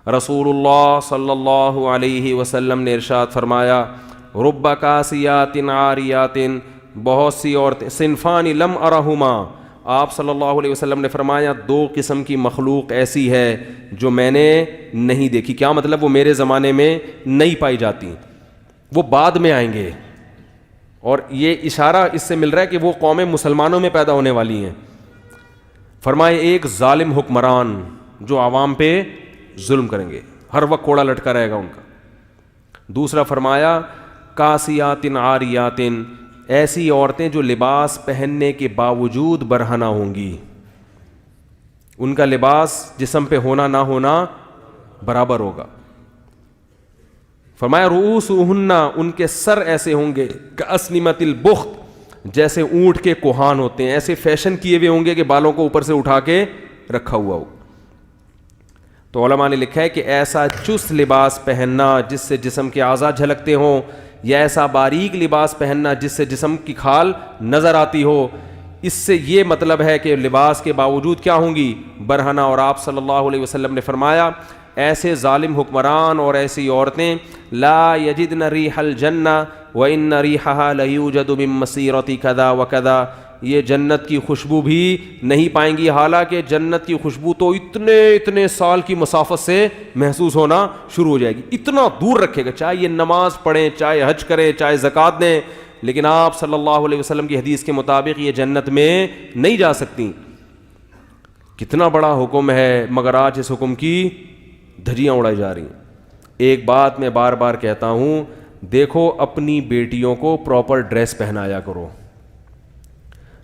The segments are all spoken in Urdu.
رسول اللہ صلی اللہ علیہ وسلم نے ارشاد فرمایا رب کاسیات عاریات، بہت سی عورتیں، صنفان لم ارہما، آپ صلی اللہ علیہ وسلم نے فرمایا دو قسم کی مخلوق ایسی ہے جو میں نے نہیں دیکھی. کیا مطلب؟ وہ میرے زمانے میں نہیں پائی جاتی، وہ بعد میں آئیں گے. اور یہ اشارہ اس سے مل رہا ہے کہ وہ قومیں مسلمانوں میں پیدا ہونے والی ہیں. فرمائے ایک ظالم حکمران جو عوام پہ ظلم کریں گے، ہر وقت کوڑا لٹکا رہے گا ان کا. دوسرا فرمایا کاسیات عاریات، ایسی عورتیں جو لباس پہننے کے باوجود برہنہ ہوں گی، ان کا لباس جسم پہ ہونا نہ ہونا برابر ہوگا. فرمایا رؤوسہن، ان کے سر ایسے ہوں گے کاسنمۃ البخت، جیسے اونٹ کے کوہان ہوتے ہیں، ایسے فیشن کیے ہوئے ہوں گے کہ بالوں کو اوپر سے اٹھا کے رکھا ہوا ہو. تو علماء نے لکھا ہے کہ ایسا چست لباس پہننا جس سے جسم کے اعضاء جھلکتے ہوں، یا ایسا باریک لباس پہننا جس سے جسم کی کھال نظر آتی ہو، اس سے یہ مطلب ہے کہ لباس کے باوجود کیا ہوں گی؟ برہنہ. اور آپ صلی اللہ علیہ وسلم نے فرمایا ایسے ظالم حکمران اور ایسی عورتیں لا یجدن ریح الجنہ وان ریحها لیوجد من مسیرۃ کذا وکذا، یہ جنت کی خوشبو بھی نہیں پائیں گی، حالانکہ جنت کی خوشبو تو اتنے سال کی مسافت سے محسوس ہونا شروع ہو جائے گی. اتنا دور رکھے گا، چاہے یہ نماز پڑھیں، چاہے حج کریں، چاہے زکوٰۃ دیں، لیکن آپ صلی اللہ علیہ وسلم کی حدیث کے مطابق یہ جنت میں نہیں جا سکتی. کتنا بڑا حکم ہے، مگر آج اس حکم کی دھجیاں اڑائی جا رہی ہیں. ایک بات میں بار بار کہتا ہوں، دیکھو اپنی بیٹیوں کو پراپر ڈریس پہنایا کرو.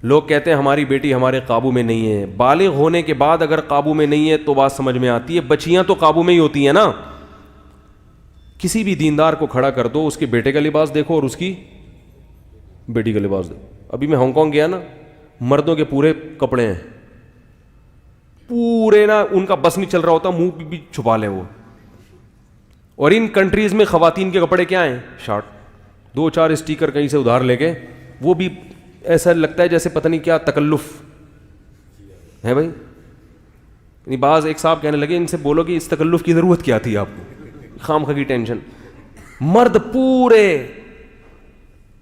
لوگ کہتے ہیں ہماری بیٹی ہمارے قابو میں نہیں ہے. بالغ ہونے کے بعد اگر قابو میں نہیں ہے تو بات سمجھ میں آتی ہے، بچیاں تو قابو میں ہی ہوتی ہیں نا. کسی بھی دیندار کو کھڑا کر دو، اس کے بیٹے کا لباس دیکھو اور اس کی بیٹی کا لباس دیکھو. ابھی میں ہانگ کانگ گیا نا، مردوں کے پورے کپڑے ہیں، پورے نا، ان کا بس نہیں چل رہا ہوتا، منہ بھی چھپا لیں وہ. اور ان کنٹریز میں خواتین کے کپڑے کیا ہیں؟ شارٹ، 2-4 اسٹیکر کہیں سے ادھار لے کے، وہ بھی ایسا لگتا ہے جیسے پتہ نہیں کیا تکلف ہے بھائی. یعنی بعض ایک صاحب کہنے لگے ان سے بولو کہ اس تکلف کی ضرورت کیا تھی آپ کو، خام خواہ کی ٹینشن. مرد پورے،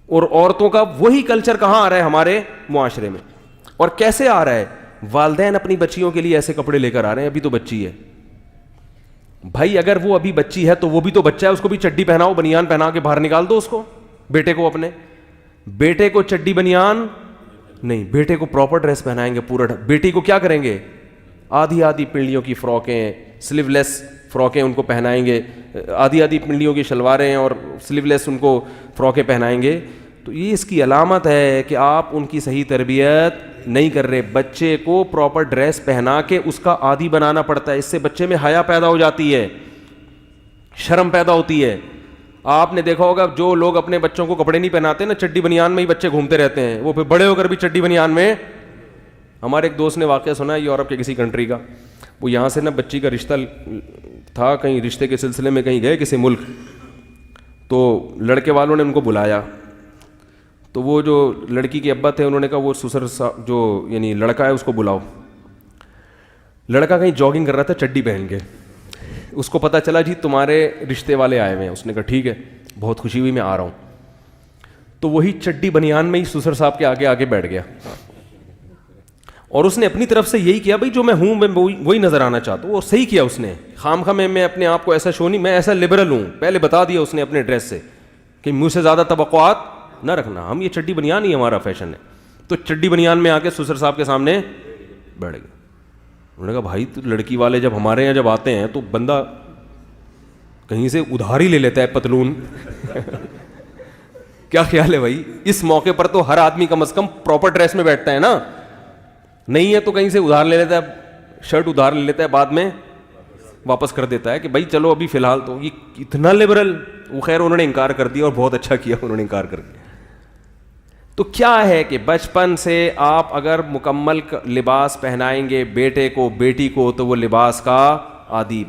اور عورتوں کا وہی کلچر کہاں آ رہا ہے ہمارے معاشرے میں، اور کیسے آ رہا ہے؟ والدین اپنی بچیوں کے لیے ایسے کپڑے لے کر آ رہے ہیں. ابھی تو بچی ہے بھائی، اگر وہ ابھی بچی ہے تو وہ بھی تو بچہ ہے، اس کو بھی چڈی پہناؤ، بنیان پہنا کے باہر نکال دو اس کو. بیٹے کو، اپنے بیٹے کو چڈی بنیان نہیں، بیٹے کو پراپر ڈریس پہنائیں گے پورا. بیٹی کو کیا کریں گے؟ آدھی پنڈلیوں کی فراکیں، سلیو لیس فراکیں ان کو پہنائیں گے، آدھی پنڈلیوں کی شلواریں اور سلیو لیس ان کو فراکیں پہنائیں گے. تو یہ اس کی علامت ہے کہ آپ ان کی صحیح تربیت نہیں کر رہے. بچے کو پراپر ڈریس پہنا کے اس کا عادی بنانا پڑتا ہے. اس سے بچے میں حیا پیدا ہو جاتی ہے، شرم پیدا ہوتی ہے. آپ نے دیکھا ہوگا جو لوگ اپنے بچوں کو کپڑے نہیں پہناتے نا، چڈی بنیان میں ہی بچے گھومتے رہتے ہیں، وہ پھر بڑے ہو کر بھی چڈی بنیان میں. ہمارے ایک دوست نے واقعہ سنا ہے یورپ کے کسی کنٹری کا. وہ یہاں سے نا بچی کا رشتہ تھا، کہیں رشتے کے سلسلے میں کہیں گئے کسی ملک، تو لڑکے والوں نے ان کو بلایا. تو وہ جو لڑکی کے ابا تھے انہوں نے کہا وہ سسر جو یعنی لڑکا ہے اس کو بلاؤ. لڑکا کہیں جاگنگ کر رہا تھا چڈی پہن کے. اس کو پتہ چلا جی تمہارے رشتے والے آئے ہوئے ہیں. اس نے کہا ٹھیک ہے، بہت خوشی ہوئی، میں آ رہا ہوں. تو وہی چڈی بنیان میں ہی سسر صاحب کے آگے بیٹھ گیا، اور اس نے اپنی طرف سے یہی کیا، بھائی جو میں ہوں میں وہی نظر آنا چاہتا ہوں. اور صحیح کیا اس نے. خام خواہ میں اپنے آپ کو ایسا شو نہیں، میں ایسا لبرل ہوں، پہلے بتا دیا اس نے اپنے ڈریس سے کہ مجھ سے زیادہ توقعات نہ رکھنا، ہم یہ چڈی بنیان ہی ہمارا فیشن ہے. تو چڈی بنیان میں آ کے سسر صاحب کے سامنے بیٹھ گئے. انہوں نے کہا بھائی تو لڑکی والے جب ہمارے یہاں جب آتے ہیں تو بندہ کہیں سے ادھار ہی لے لیتا ہے پتلون. کیا خیال ہے بھائی؟ اس موقع پر تو ہر آدمی کم از کم پراپر ڈریس میں بیٹھتا ہے نا. نہیں ہے تو کہیں سے ادھار لے لیتا ہے، شرٹ ادھار لے لیتا ہے، بعد میں واپس کر دیتا ہے کہ بھائی چلو ابھی فی الحال. تو یہ اتنا لبرل. وہ خیر انہوں نے انکار کر دیا، اور بہت اچھا کیا انہوں نے انکار کر دیا. تو کیا ہے کہ بچپن سے آپ اگر مکمل لباس پہنائیں گے بیٹے کو، بیٹی کو، تو وہ لباس کا عادی